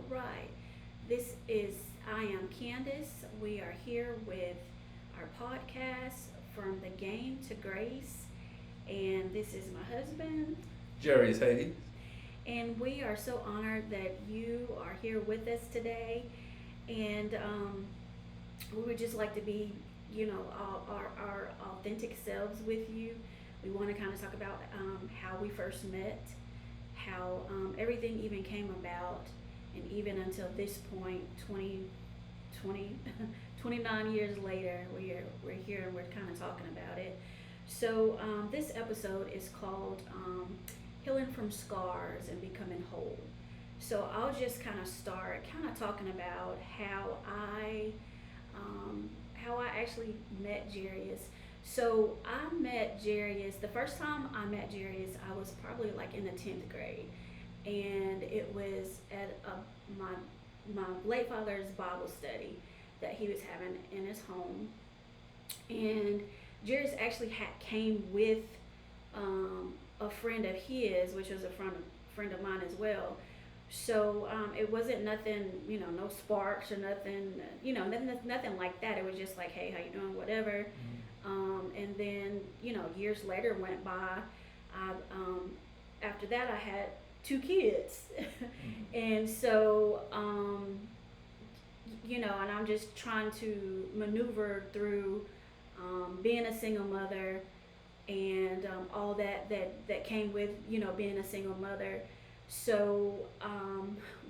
right. I am Candace. We are here with our podcast, From the Game to Grace. And this is my husband. Jerry's Hayes. And we are so honored that you are here with us today. And we would just like to be, our authentic selves with you. We want to kind of talk about how we first met, how everything even came about, and even until this point, 20, 29 years later, we're here and we're kind of talking about it. So this episode is called Healing from Scars and Becoming Whole. So I'll just kind of start kind of talking about how I actually met Jarius. So I met Jarius. The first time I met Jarius, I was probably like in the 10th grade, and it was at my late father's Bible study that he was having in his home, and Jarius actually came with a friend of his, which was a friend of mine as well. So it wasn't nothing, no sparks or nothing, nothing like that. It was just like, hey, how you doing, whatever. And then, years later went by. I After that, I had two kids, and so and I'm just trying to maneuver through being a single mother and all that came with being a single mother. So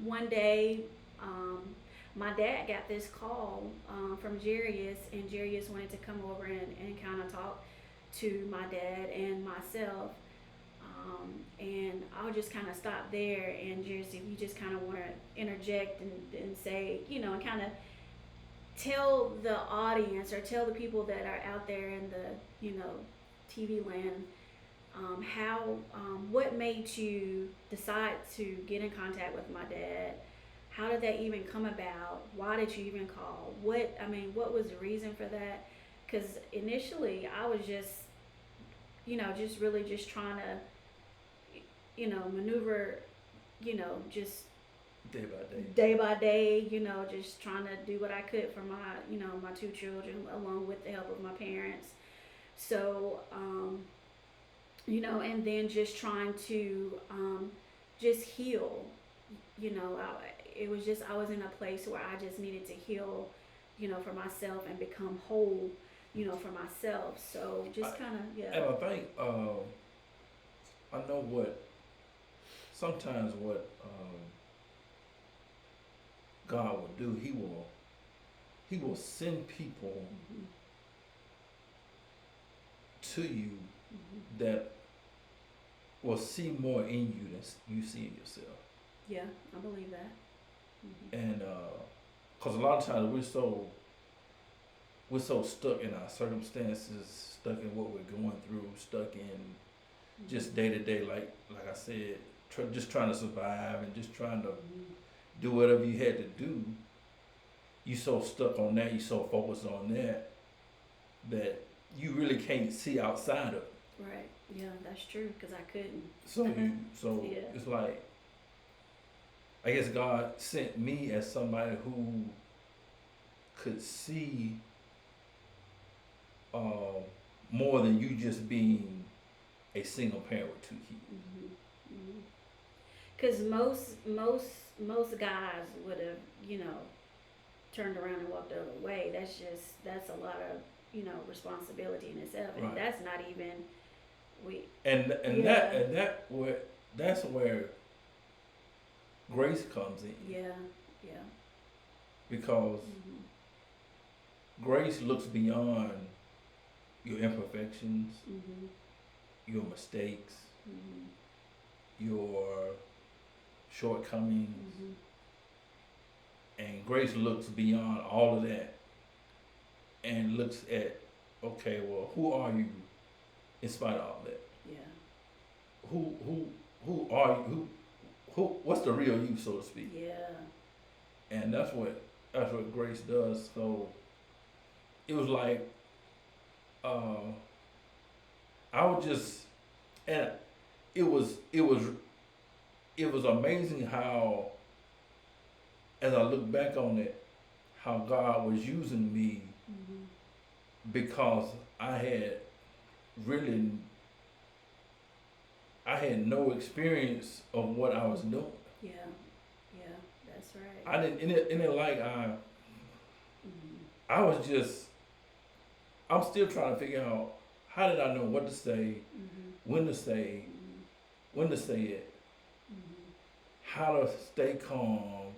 one day, my dad got this call from Jarius, and Jarius wanted to come over and kind of talk to my dad and myself. And I'll just kind of stop there, and Jarius, if you just kind of want to interject and say, and kind of tell the audience or tell the people that are out there in the, TV land, what made you decide to get in contact with my dad? How did that even come about? Why did you even call? What was the reason for that? Because initially I was just, just really just trying to, maneuver, just Day by day. day by day, just trying to do what I could for my, my two children, along with the help of my parents. So, and then just trying to just heal. It was just I was in a place where I just needed to heal, for myself and become whole, for myself. So just kind of yeah. And I think I know what sometimes what God will do. He will send people Mm-hmm. to you Mm-hmm. that will see more in you than you see in yourself. Yeah, I believe that. Mm-hmm. And because a lot of times we're so stuck in our circumstances, stuck in what we're going through, stuck in just day to day, like I said, just trying to survive and just trying to Mm-hmm. do whatever you had to do. You so stuck on that, you so focused on that you really can't see outside of it. Right. Yeah, that's true. Because I couldn't. So Yeah. it's like I guess God sent me as somebody who could see uh, more than you just being a single parent with two kids. Mm-hmm. Because most guys would have turned around and walked the other way. That's a lot of responsibility in itself, and Right. that's not even we. And Yeah. that's where grace comes in, Yeah, yeah. because Mhm. grace looks beyond your imperfections, Mhm. your mistakes, Mhm. your shortcomings, Mhm. and grace looks beyond all of that and looks at, okay, well, who are you in spite of all that? Yeah. Who are you? What's the real you, so to speak? Yeah. And that's what grace does. So it was like uh, I would just, and it was amazing how as I look back on it, how God was using me Mhm. because I had really, I had no experience of what I was doing. Yeah. Yeah. That's right. I didn't, in it like Mhm. I was just, I'm still trying to figure out how did I know what to say, Mhm. when to say, Mhm. when to say it, Mhm. how to stay calm,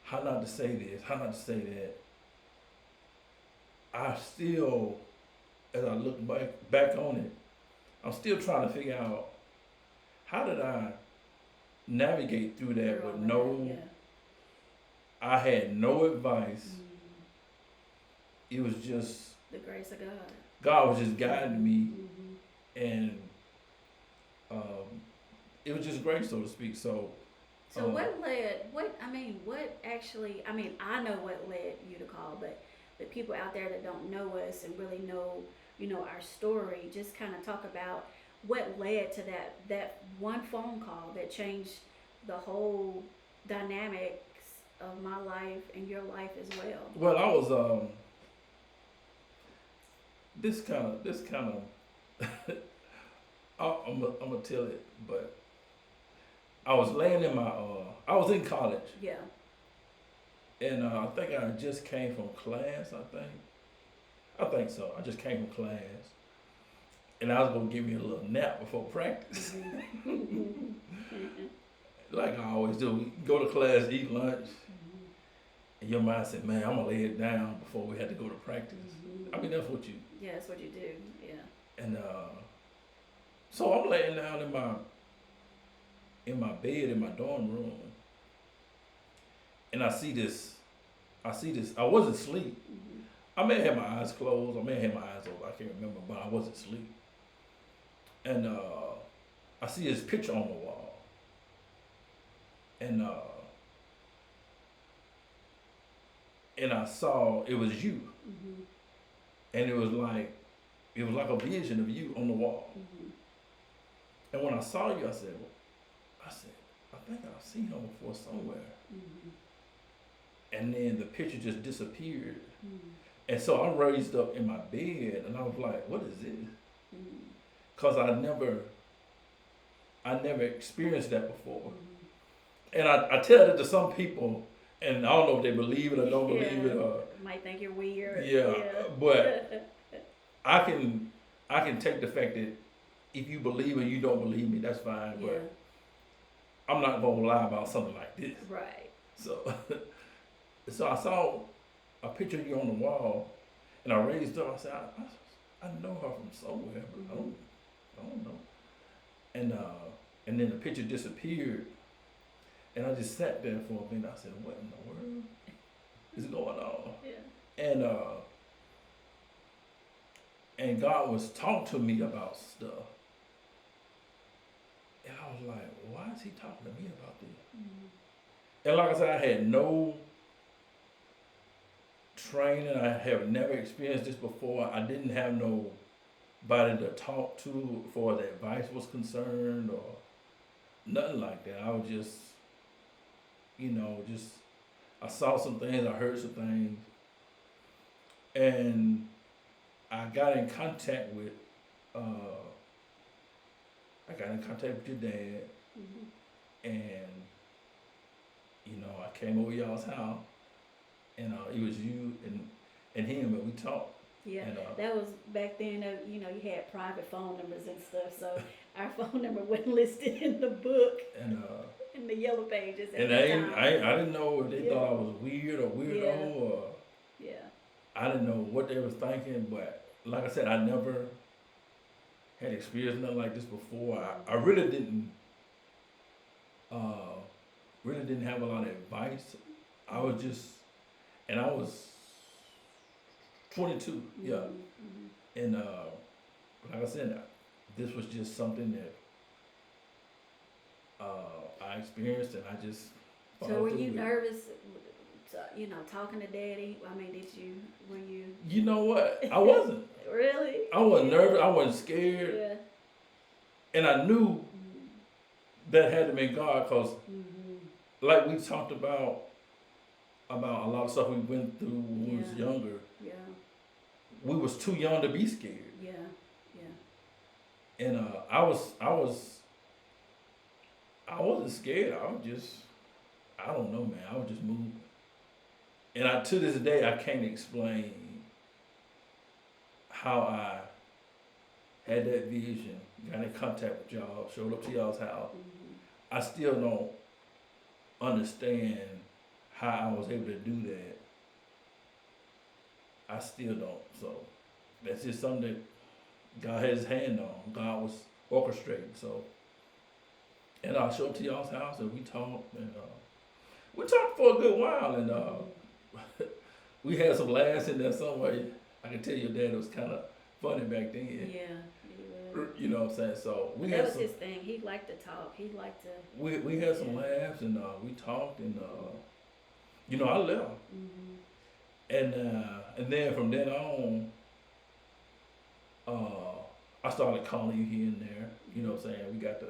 how not to say this, how not to say that. I still, as I look back on it, I'm still trying to figure out how did I navigate through that Through with all that. no, Yeah. I had no advice. Mhm. It was just, The grace of God. God was just guiding Mhm. me, Mhm. and it was just grace, so to speak. So, So what led? What I mean, what actually? I mean, I know what led you to call, but the people out there that don't know us and really know, our story, just kind of talk about what led to that one phone call that changed the whole dynamics of my life and your life as well. well, I was this kind of I'm gonna tell it, but I was laying in my I was in college, Yeah. and I think I just came from class. I think so. I just came from class, and I was gonna give me a little nap before practice, Mhm. like I always do. We go to class, eat lunch, Mhm. and your mind said, "Man, I'm gonna lay it down before we had to go to practice." I Mhm. mean, that's what you. Yeah, that's what you do. Yeah. And so I'm laying down in my bed in my dorm room, and I see this. I see this. I wasn't asleep. Mhm. I may have had my eyes closed. I may have had my eyes open. I can't remember, but I wasn't asleep. And I see his picture on the wall, and I saw it was you, Mhm. and it was like a vision of you on the wall. Mhm. And when I saw you, I said, I think I've seen him before somewhere. Mhm. And then the picture just disappeared. Mhm. And so I raised up in my bed, and I was like, what is this? Mhm. Cause I never experienced that before. Mhm. And I tell that to some people, and I don't know if they believe it or don't believe Yeah, it, or might think you're weird. yeah, Yeah. but I can I can take the fact that if you believe and you don't believe me, that's fine. Yeah. But I'm not gonna lie about something like this. Right. So so I saw a picture of you on the wall, and I raised up. I said, I know her from somewhere, but I Mhm. don't know. And and then the picture disappeared, and I just sat there for a minute. I said, what in the world is going on? Yeah. And God was talking to me about stuff, and I was like, why is he talking to me about this? Mhm. And like I said, I had no training. I have never experienced this before. I didn't have nobody to talk to for the advice was concerned or nothing like that. I was just, just I saw some things, I heard some things, and I got in contact with, uh, your dad, Mhm. and I came over y'all's house, and it was you and him, and we talked, Yeah. and That was back then. You had private phone numbers and stuff, so our phone number wasn't listed in the book and in the yellow pages at and I that ain't, time. I, ain't- I didn't know if they Yeah. thought I was weird or Yeah. weirdo, or Yeah. I didn't know what they was thinking, but like I said, I never had experienced nothing like this before. I uh, really didn't have a lot of advice. I was just, and I was 22, yeah, Mhm. Mhm. and like I said, this was just something that I experienced, and I just So followed were through you with it. nervous? Talking to Daddy. I mean, Were you? You know what? I wasn't. Really? I wasn't Yeah. nervous. I wasn't scared, Yeah. and I knew Mhm. that had to be God, cause Mhm. like we talked about, about a lot of stuff we went through when we was Yeah. younger. Yeah. We was too young to be scared. Yeah. Yeah. And I wasn't scared. I was just, I don't know, man. I was just moving. And to this day, I can't explain how I had that vision, got in contact with y'all, showed up to y'all's house. Mm-hmm. I still don't understand how I was able to do that. I still don't. So that's just something that God had his hand on. God was orchestrating. So, and I showed up to y'all's house and we talked, and we talked for a good while, and we had some laughs in there somewhere. I can tell your dad was kind of funny back then. Yeah. He was. You know what I'm saying? So we That had was some. his thing. He liked to talk. He liked to. We had some laughs, and we talked, and I left, and then from then on, I started calling you here and there. You know what I'm saying? We got to,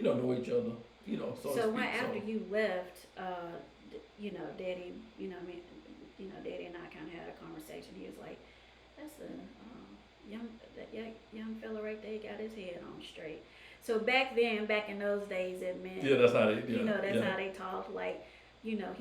know each other. So to So when speak. after you left, Daddy, Daddy and I kind of had a conversation. He was like, "That's a young fella right there. He got his head on straight." So back in those days, it meant Yeah, that's how they. that's how they talked. Like, he know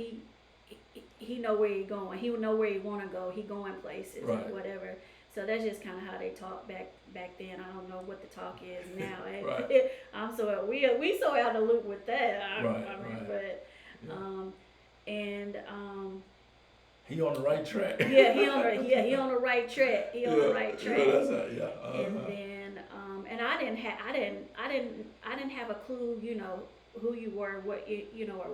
where he going. He know where he want to go. He going places, Right. or whatever. So that's just kind of how they talked back then. I don't know what the talk is now. Right. I'm so we so out of the loop with that. Right. But Yeah. and He on the right track. yeah, he on the right track. He on the right track. Yeah, that's how, yeah. And then and I didn't have a clue, who you were, what or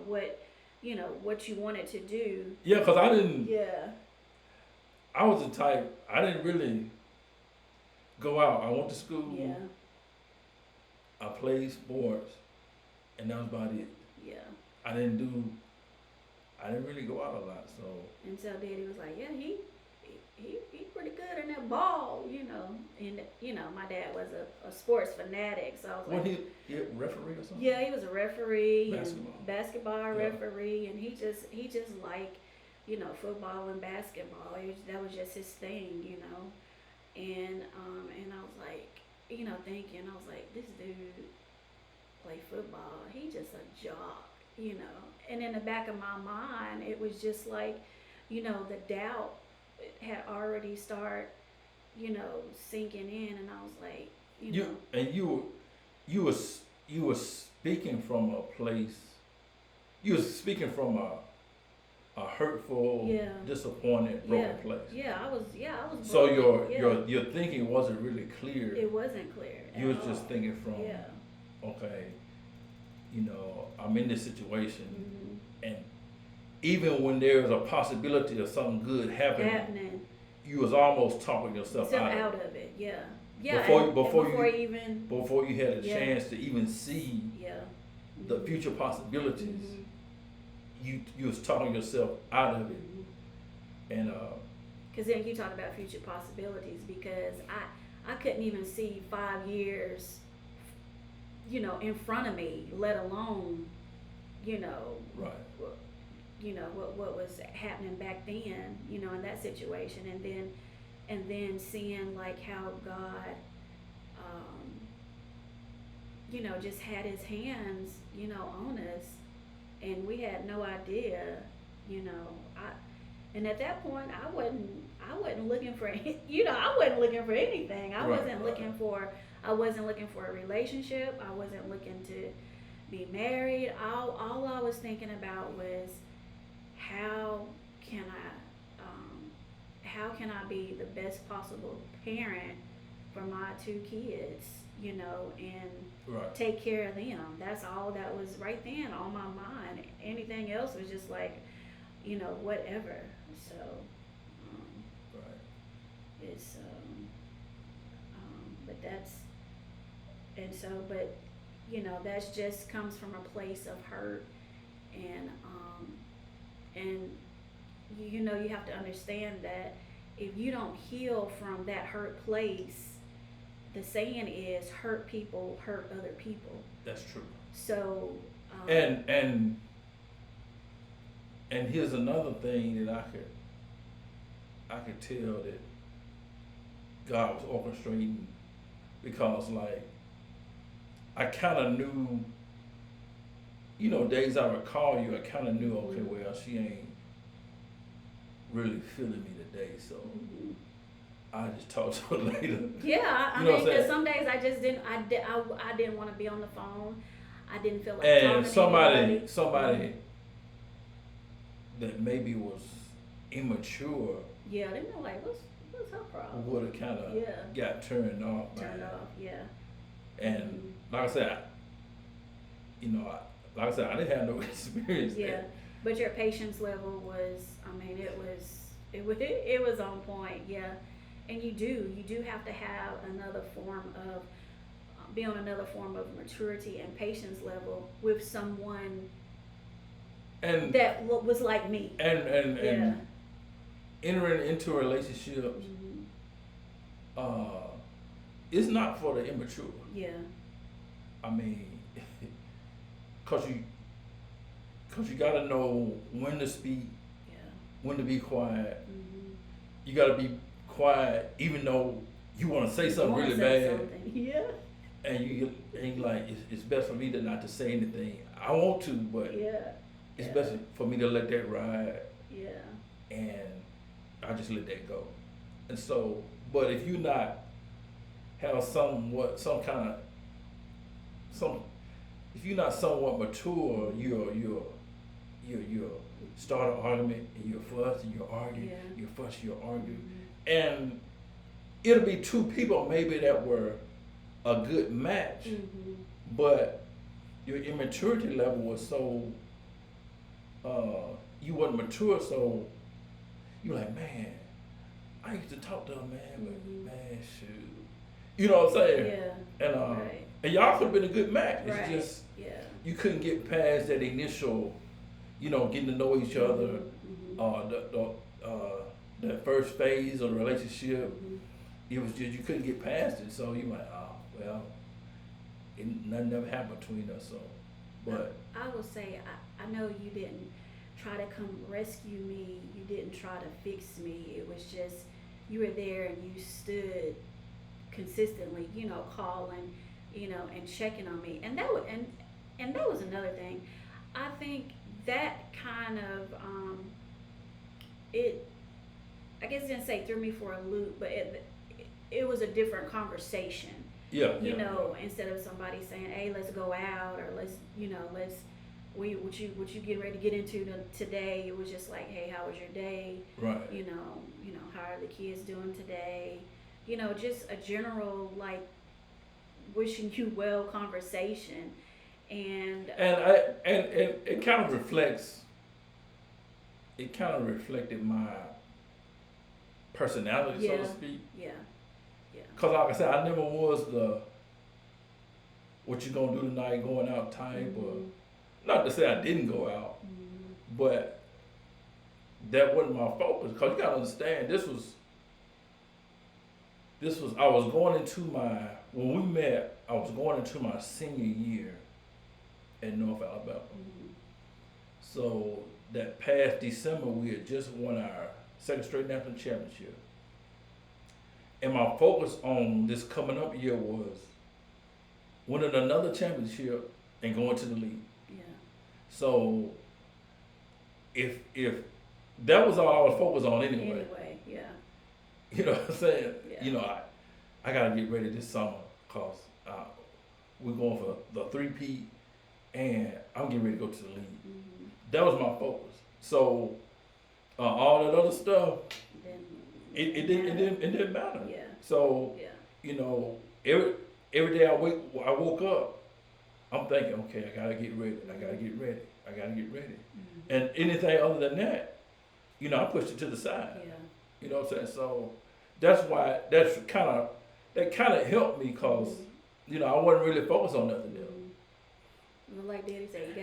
what you wanted to do. Yeah, cause I didn't. Yeah. I was the type. I didn't really go out. I went to school. Yeah. I played sports, and that was about it. Yeah. I didn't really go out a lot. So. And so Daddy was like, yeah, he pretty good in that ball, And my dad was a sports fanatic, so I was What like, he a referee or something? yeah, he was a referee, Basketball. and Yeah. referee, and he just liked, football and basketball. That was just his thing, And I was like, thinking, I was like, this dude play football. He just a jock, And in the back of my mind, it was just like, the doubt had already started, sinking in, and I was like, You were speaking from a place. You were speaking from a hurtful, Yeah. disappointed, broken place. Yeah, I was. So broken. your thinking wasn't really clear. It wasn't clear. You was at just all. thinking from, Yeah. okay, I'm in this situation, Mm-hmm. and even when there's a possibility of something good happening, you was almost talking yourself out of it. Yeah. Yeah. Before you had a Yeah. chance to even see Yeah. the future possibilities, Mhm. you was talking yourself out of it, Mhm. and Because then you talk about future possibilities, because I couldn't even see 5 years, in front of me, let alone, right, what was happening back then, in that situation, and then seeing like how God, just had his hands, on us, and we had no idea, and at that point I wasn't looking for I wasn't looking for anything. I wasn't looking for a relationship. I wasn't looking to be married. All I was thinking about was how can I be the best possible parent for my 2 kids, and right. take care of them. That's all that was right then on my mind. Anything else was just like, whatever. So, Right. it's, but that's, and so, but, that's just comes from a place of hurt, and you have to understand that if you don't heal from that hurt place, the saying is, hurt people hurt other people. That's true. So, And And here's another thing that I could tell that God was orchestrating, because like I kind of knew, days I would call you, I kind of knew, okay, well, she ain't really feeling me today, so I just talk to her later. Yeah, I You know what mean, I'm because saying? some days I didn't want to be on the phone. I didn't feel like And talking to anybody. somebody that maybe was immature Yeah, they know like what's her problem? would have kind of Yeah. got turned off by Turned it. off. Yeah. And like I said, I didn't have no experience. Yeah, but your patience level was, I mean, it was on point, yeah. And you do have to have another form of, be on another form of maturity and patience level with someone And that was like me. and Yeah. entering into relationships, Mhm. it's not for the immature. Yeah. I mean, cause you gotta know when to speak, Yeah. when to be quiet. Mhm. You gotta be quiet even though you want to say something Wanna really say bad, something. Yeah. and you ain't like it's best for me to not to say anything. I want to, but Yeah. it's Yeah. best for me to let that ride, Yeah. and I just let that go. And so, but if you not have if you're not somewhat mature, you'll start an argument and you'll fuss and you'll argue, Yeah. you'll fuss, you'll argue, Mhm. and it'll be two people maybe that were a good match, Mhm. but your immaturity level was so you wasn't mature, so you like, man, I used to talk to her, man, but Mhm. man, shoot, you know what I'm saying? Yeah. And Right. and y'all could have been a good match. It's Right. just Yeah. you couldn't get past that initial, getting to know each other, Mhm. that first phase of the relationship. Mhm. It was just you couldn't get past it, so you like, oh well, nothing ever happened between us. So, but I will say, I know you didn't try to come rescue me. You didn't try to fix me. It was just, you were there and you stood consistently, calling, and checking on me. And and that was another thing. I think that kind of, it, I guess it didn't say threw me for a loop, but it was a different conversation. yeah, Instead of somebody saying, "Hey, let's go out," or let's what you getting ready to get into today. It was just like, "Hey, how was your day? right. How are the kids doing today?" Just a general like wishing you well conversation, and And it kind of reflects. It kind of reflected my personality, so to yeah, speak. yeah, yeah, Cause like I said, I never was the what you gonna do tonight, going out type, or Mhm. not to say I didn't go out, Mhm. but that wasn't my focus. Cause you gotta understand, I was going into when we met, I was going into my senior year at North Alabama. Mhm. So that past December, we had just won our second straight national championship. And my focus on this coming up year was winning another championship and going to the league. Yeah. So if that was all I was focused on anyway, Anyway, yeah, you know what I'm saying? Yeah. I gotta get ready this summer because we're going for the 3-peat and I'm getting ready to go to the league. Mhm. That was my focus. So all that other stuff, Then it didn't matter. Yeah. So Yeah. every day I woke up, I'm thinking, okay, I gotta get ready. I gotta get ready. I gotta get ready. Mhm. And anything other than that, I pushed it to the side. Yeah. You know what I'm saying? So that's why that kind of helped me because I wasn't really focused on nothing else. Well, like Daddy said,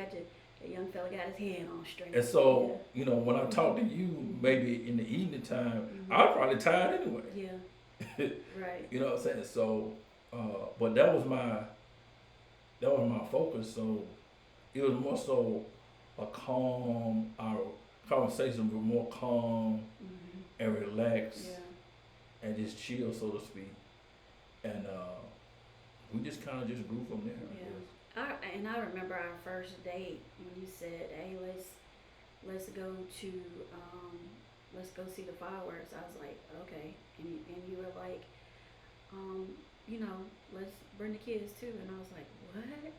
the young fella got his head on straight. And so when I talk to you, maybe in the evening time, I'm probably tired anyway. Yeah. Right. You know what I'm saying? So, but that was my focus. So it was more so a calm, conversations were more calm and relaxed Yeah. and just chill, so to speak. And we just kind of just grew from there. I Yeah. guess. I remember our first date when you said, "Hey, let's go to let's go see the fireworks." I was like, "Okay," and you were like, um, you know, "Let's bring the kids too," and I was like, "What?"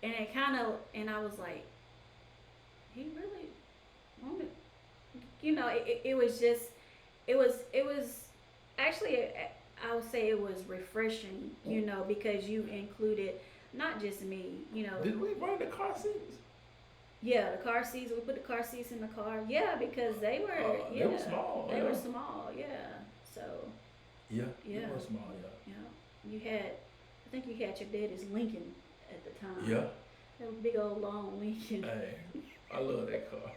And it kind of, and I was like, "He really wanted," it was just, it was actually, I would say it was refreshing, because you included not just me. Did we bring the car seats? Yeah, the car seats. We put the car seats in the car. Yeah, because they were. They were small. They Yeah. were small. Yeah. So. Yeah. Yeah. They were small. Yeah. You had. I think you had your daddy's Lincoln at the time. Yeah. That was big old long Lincoln. Hey, I love that car.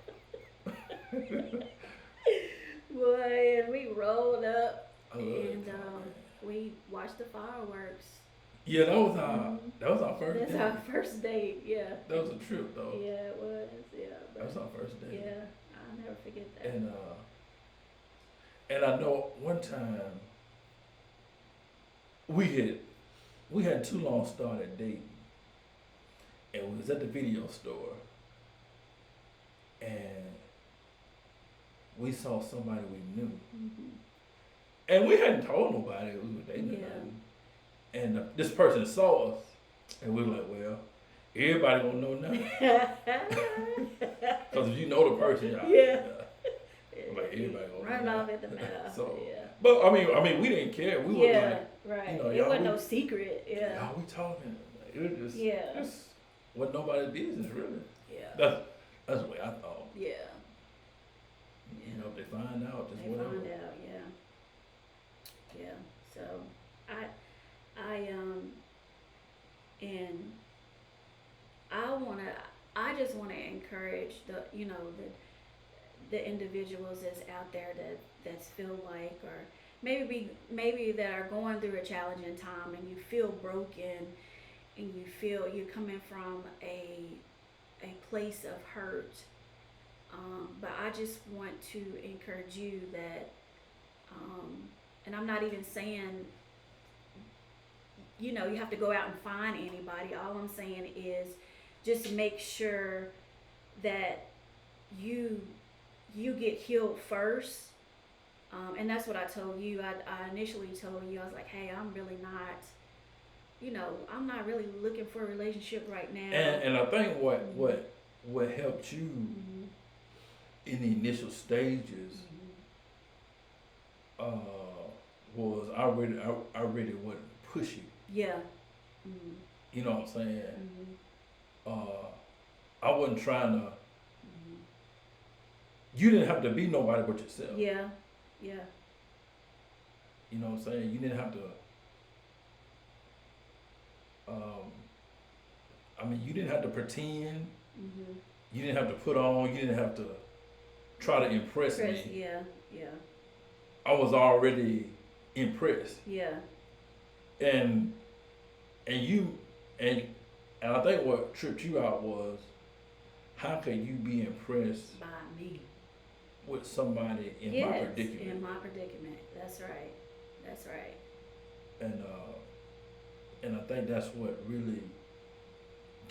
Boy, and we rolled up I love and that car. we watched the fireworks. Yeah, that was our first That's date. our first date. Yeah. That was a trip though. Yeah, it was. Yeah. That was our first date. Yeah, I'll never forget that. And I know one time we had too long started dating, and we was at the video store, and we saw somebody we knew, and we hadn't told nobody we were dating. or Yeah. nothing. And this person saw us, and we were like, well, everybody gonna know now. Because if you know the person, Yeah. like everybody gonna Run know. off at the mouth. So, yeah. but I mean, we didn't care. We were Yeah, like, right. you know, It y'all, wasn't we- no secret. Yeah. y'all, we talking. Like, it was just, Yeah. just wasn't nobody's business really. Yeah. That's the way I thought. Yeah. You know, if they find out, just They whatever. find out. Yeah. Yeah. So and I just wanna encourage the individuals that's out there that's feel like, or maybe that are going through a challenging time and you feel broken and you feel you're coming from a place of hurt. But I just want to encourage you that, and I'm not even saying, you have to go out and find anybody. All I'm saying is just make sure that you get healed first. And that's what I told you. I initially told you, I was like, hey, I'm really not, I'm not really looking for a relationship right now. And I think what helped you in the initial stages was I really wasn't pushy. Yeah. You know what I'm saying? I wasn't trying to. You didn't have to be nobody but yourself. Yeah. Yeah. You know what I'm saying? You didn't have to. I mean, you didn't have to pretend. You didn't have to put on. You didn't have to try to impress me. Yeah. Yeah. I was already impressed. Yeah. And I think what tripped you out was how can you be impressed By me. with somebody in my Yes, predicament? in my predicament. That's right. That's right. And I think that's what really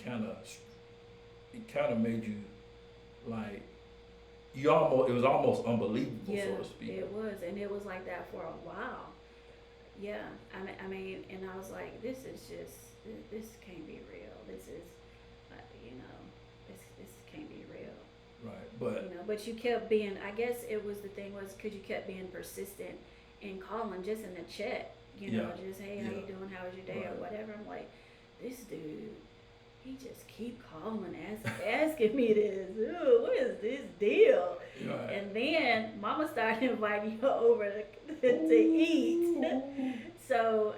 kind of made you like it was almost unbelievable, Yeah, so to speak. it was, and it was like that for a while. Yeah, I mean, and I was like, this can't be real. This is, this can't be real. Right, but But you kept being. I guess it was the thing was because you kept being persistent in calling, just in the chat. Yeah. Just hey, how you Yeah. doing? How was your day, or Right. whatever. I'm like, this dude, he just keep calling, asking me this. Ooh, what is this deal? right. And then Mama started inviting you over to eat. So,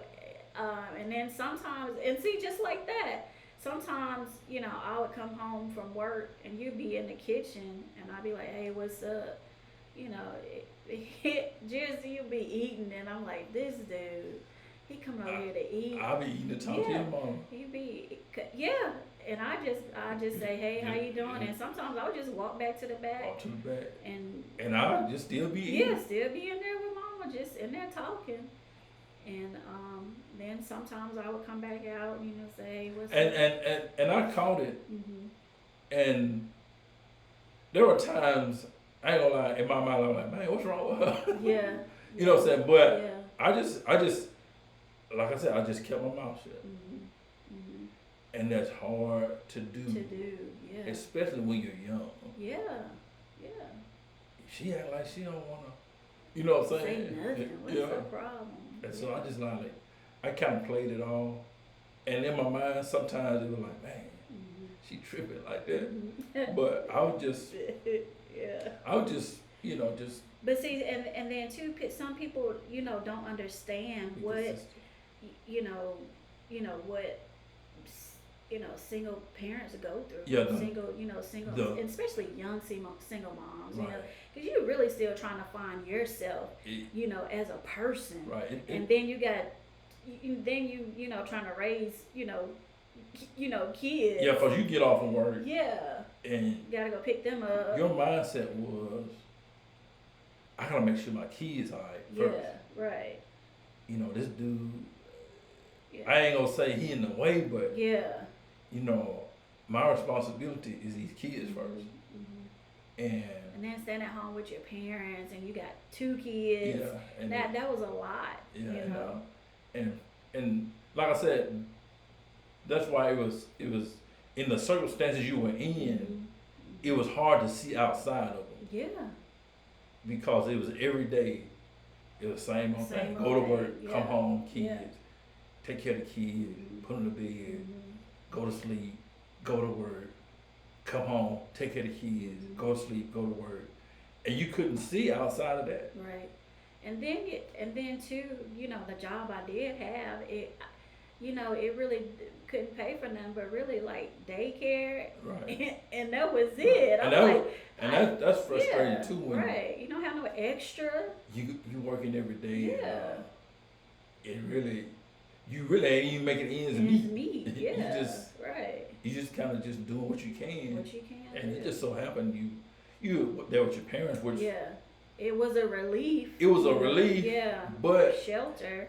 and then sometimes, and see, just like that, sometimes, I would come home from work and you'd be in the kitchen and I'd be like, hey, what's up? Just you'd be eating and I'm like, this dude, he come over here to eat. I'll be eating and talk to your mom. He be, yeah. And I just say, hey, how you doing? And sometimes I would just walk back to the back. Walk to the back. And I'll just still be eating. yeah, still be in there with mama, just in there talking. And then sometimes I would come back out, say, what's and I caught it. Mm-hmm. And there were times, I ain't gonna lie, in my mind, I was like, man, what's wrong with her? Yeah. You know what I'm saying? But yeah. I just, like I said, I just kept my mouth shut. Mm-hmm. Mm-hmm. And that's hard to do. Yeah. Especially when you're young. Yeah. She act like she don't wanna, you know what I'm saying? Say nothing. What's the problem? And so I just I kind of played it all. And in my mind, sometimes it was like, man, she tripping like that. But I would just, just. But see, and then too, some people, don't understand what, what, single parents go through. Yeah. Single, and especially young single moms, right. because you're really still trying to find yourself, as a person. Right. And then you got, trying to raise, kids. Yeah, because you get off from work. Yeah. And you gotta go pick them up. Your mindset was, I gotta make sure my kids are right first. Yeah, right. This dude, I ain't gonna say he in the way, but my responsibility is these kids first. And then staying at home with your parents, and you got 2 kids. Yeah, and that was a lot. Yeah, and like I said, that's why it was in the circumstances you were in. It was hard to see outside of them. Yeah. Because it was every day. It was the same old thing. Go to work, come home, kids, take care of the kids, put them to bed, go to sleep, go to work, come home, take care of the kids, go to sleep, go to work, and you couldn't see outside of that. Right, and then too, the job I did have, it really couldn't pay for nothing, but really like daycare, right? And that was it. That's frustrating too. When right, you don't have no extra. You working every day. Yeah. You really ain't even making ends meet. Yeah. You just kind of just doing what you can. And do. it just so happened you there with your parents, which it was a relief. Yeah. But shelter.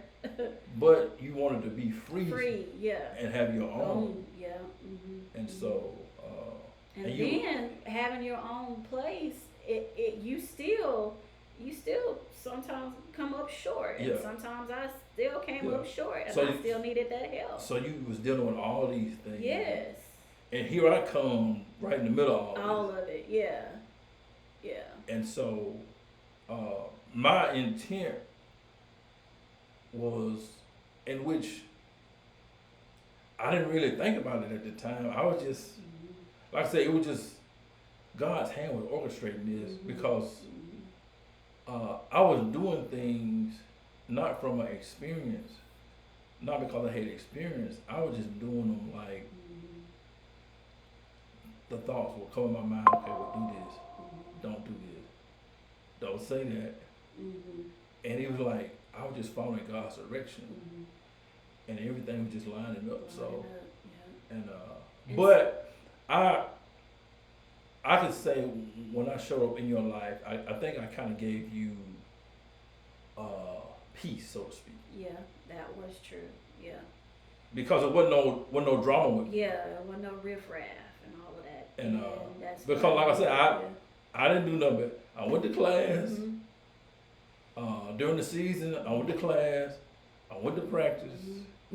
But you wanted to be free. Yeah. And have your own. Yeah. Mm-hmm. And so. And then having your own place, you still sometimes come up short, and sometimes I still came up short, and I still needed that help. So you was dealing with all these things. Yes. And here I come right in the middle of all of it. Yeah. And so, my intent was, in which I didn't really think about it at the time. I was just, like I said, it was just God's hand was orchestrating this because I was doing things not from my experience, not because I had experience. I was just doing them like the thoughts would come in my mind. Okay, well, do this, don't do this, don't say that, and it was like I was just following God's direction, and everything was just lining up. But I could say when I showed up in your life, I think I kind of gave you peace, so to speak. Yeah, that was true. Yeah. Because it wasn't no drama with me. Yeah, there wasn't no riffraff and all of that. And that's because like I said, I didn't do nothing but I went to class. During the season, I went to class. I went to practice.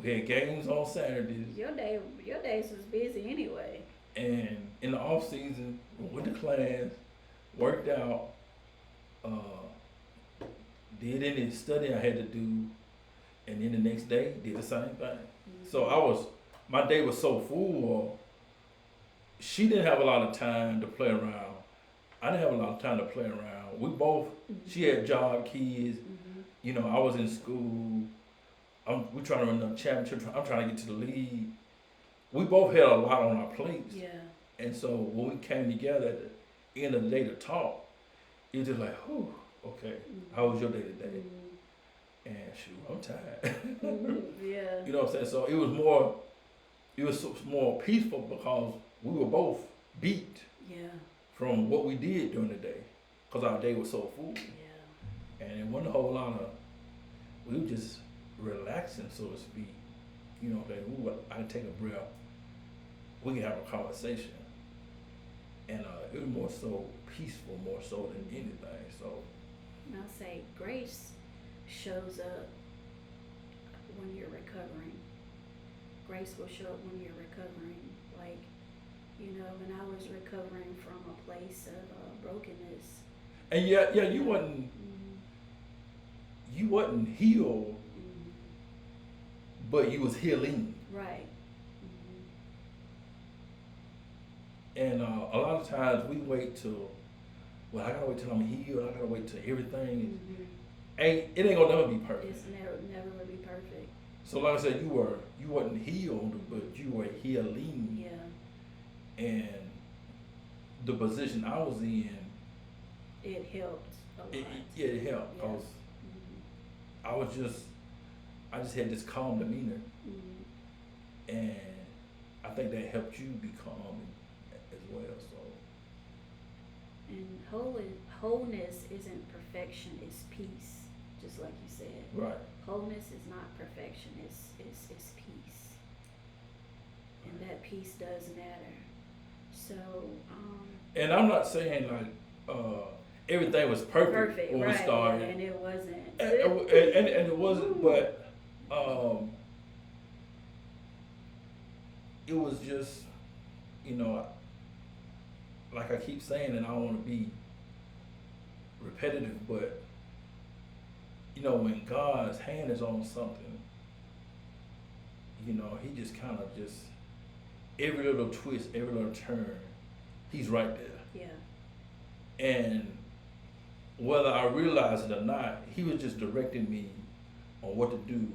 We had games on Saturdays. Your days was busy anyway. And in the off season, went to class, worked out, did any study I had to do, and then the next day did the same thing. So my day was so full. She didn't have a lot of time to play around. I didn't have a lot of time to play around. We both. She had job, kids. I was in school. We trying to run the championship. I'm trying to get to the league. We both had a lot on our plates. Yeah. And so when we came together at the end of the day to talk, it was just like, whew, okay, how was your day today? and shoot, I'm tired. Yeah. You know what I'm saying? So it was more peaceful because we were both beat Yeah. from what we did during the day, because our day was so full, Yeah. and it wasn't a whole lot of. We were just relaxing, so to speak. You know, okay, I can take a breath. We can have a conversation, and it was more so peaceful, more so than anything. So, And I'll say grace shows up when you're recovering. Grace will show up when you're recovering. Like, when I was recovering from a place of brokenness. and yeah, you wasn't healed, but you was healing. Right. And a lot of times we wait till, well, I gotta wait till I'm healed. I gotta wait till everything it ain't gonna never be perfect. It's never will be perfect. So like I said, you wasn't healed, but you were healing. Yeah. And the position I was in, It helped a lot. it helped Yeah. because I just had this calm demeanor, and I think that helped you be calm as well. So. And wholeness isn't perfection, it's peace, just like you said. Right. Wholeness is not perfection, it's peace. And that peace does matter. So, And I'm not saying like everything was perfect when we right, started. and it wasn't. And it wasn't, but it was just, like I keep saying, and I don't want to be repetitive, but when God's hand is on something, he just kind of just, every little twist, every little turn, he's right there. Yeah. And whether I realize it or not, he was just directing me on what to do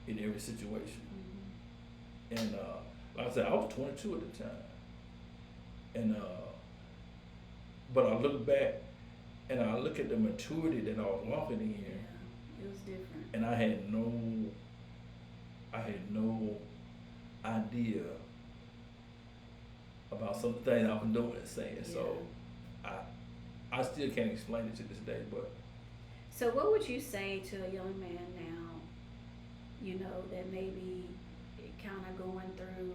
in every situation. And like I said, I was 22 at the time. And but I look back and I look at the maturity that I was walking in. Yeah, it was different. And I had no idea about some things I was doing and saying. Yeah. So I still can't explain it to this day, but. So what would you say to a young man now, that maybe kind of going through,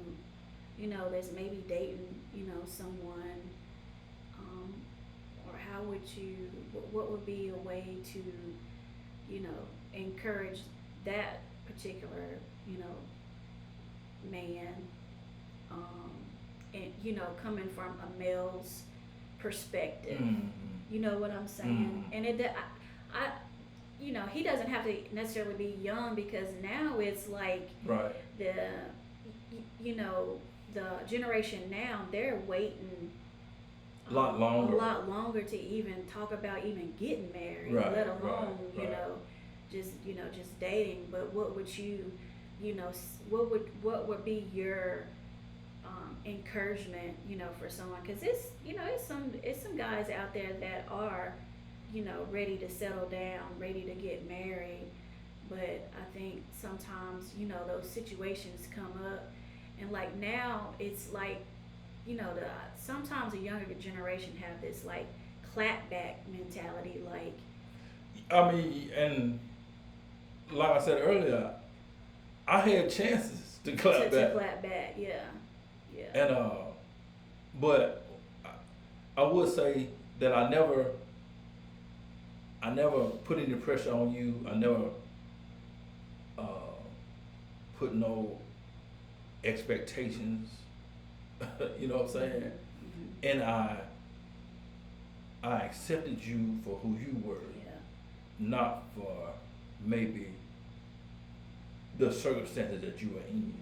that's maybe dating, someone, or how would you, what would be a way to, encourage that particular, man, and, coming from a male's perspective. You know what I'm saying? And I he doesn't have to necessarily be young, because now it's like Right. the generation now, they're waiting A lot longer. a lot longer to even talk about even getting married, Right, let alone right. just dating. But what would you what would be your encouragement, for someone? Because it's some guys out there that are, ready to settle down, ready to get married. But I think sometimes, those situations come up, and like now it's like, sometimes the younger generation have this like clapback mentality, like. I mean, and like I said earlier, I had chances to clap back. To clap back, yeah. And but I would say that I never put any pressure on you. I never put no expectations. You know what I'm saying? And I accepted you for who you were, not for maybe the circumstances that you were in.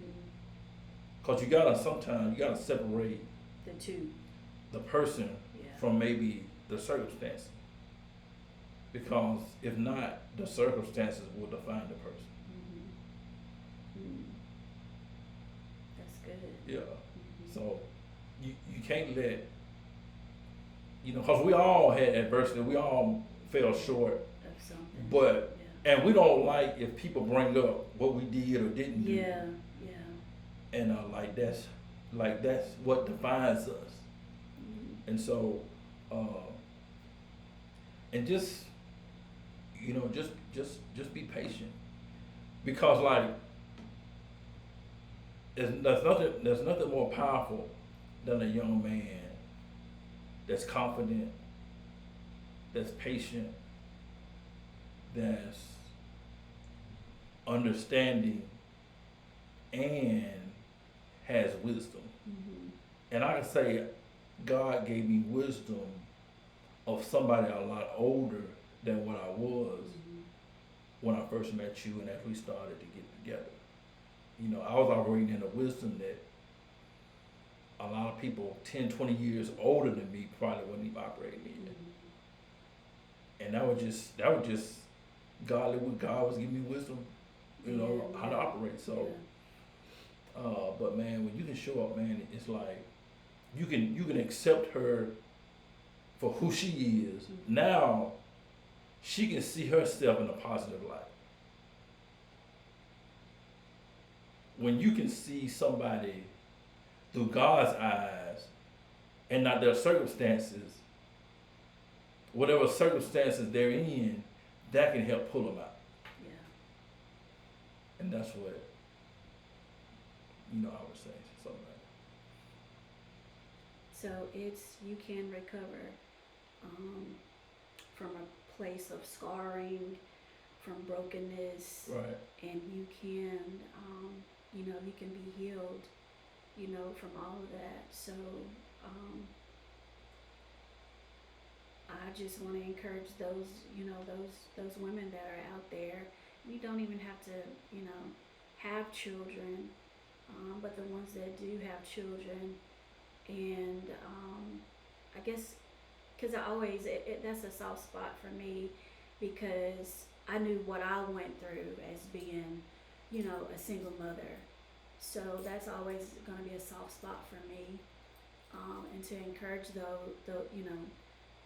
Because sometimes you gotta separate The two. the person from maybe the circumstances. Because if not, the circumstances will define the person. That's good. Yeah. So you can't let, because we all had adversity, we all fell short, Of something. but And we don't like if people bring up what we did or didn't do. Yeah, yeah. And that's what defines us. Mhm. And so, and just just be patient, because like there's nothing more powerful than a young man that's confident, that's patient, that's understanding, and has wisdom. Mhm. And I can say God gave me wisdom of somebody a lot older than what I was Mhm. when I first met you and as we started to get together. I was operating in a wisdom that a lot of people 10, 20 years older than me probably wouldn't even operating in. Mhm. And that was just godly, what God was giving me wisdom, Yeah, how to yeah, operate. So, yeah. but man, when you can show up, man, it's like you can accept her for who she is. Mhm. Now she can see herself in a positive light. When you can see somebody through God's eyes and not their circumstances, whatever circumstances they're in, that can help pull them out. Yeah. And that's what I would say. Something like So you can recover um, from a place of scarring, from brokenness, that. Right. and you can be healed, from all of that. So um, I just want to encourage those women that are out there. You don't even have to, have children, but the ones that do have children, and I guess because that's a soft spot for me because I knew what I went through as being, a single mother. So that's always going to be a soft spot for me, and to encourage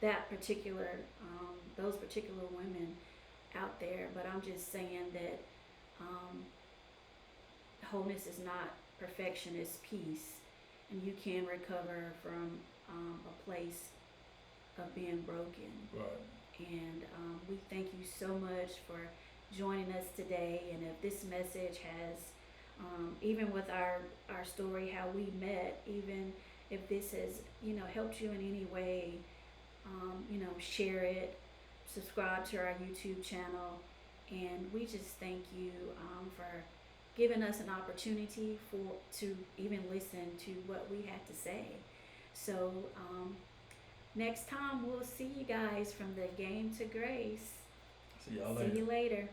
that particular those particular women out there. But I'm just saying that um, wholeness is not perfection; it's peace, and you can recover from a place of being broken. Right. And we thank you so much for joining us today. And if this message has, even with our story, how we met, even if this has, helped you in any way, share it, subscribe to our YouTube channel. And we just thank you for giving us an opportunity to even listen to what we had to say. So, next time we'll see you guys from the game to grace. See y'all See later. you later.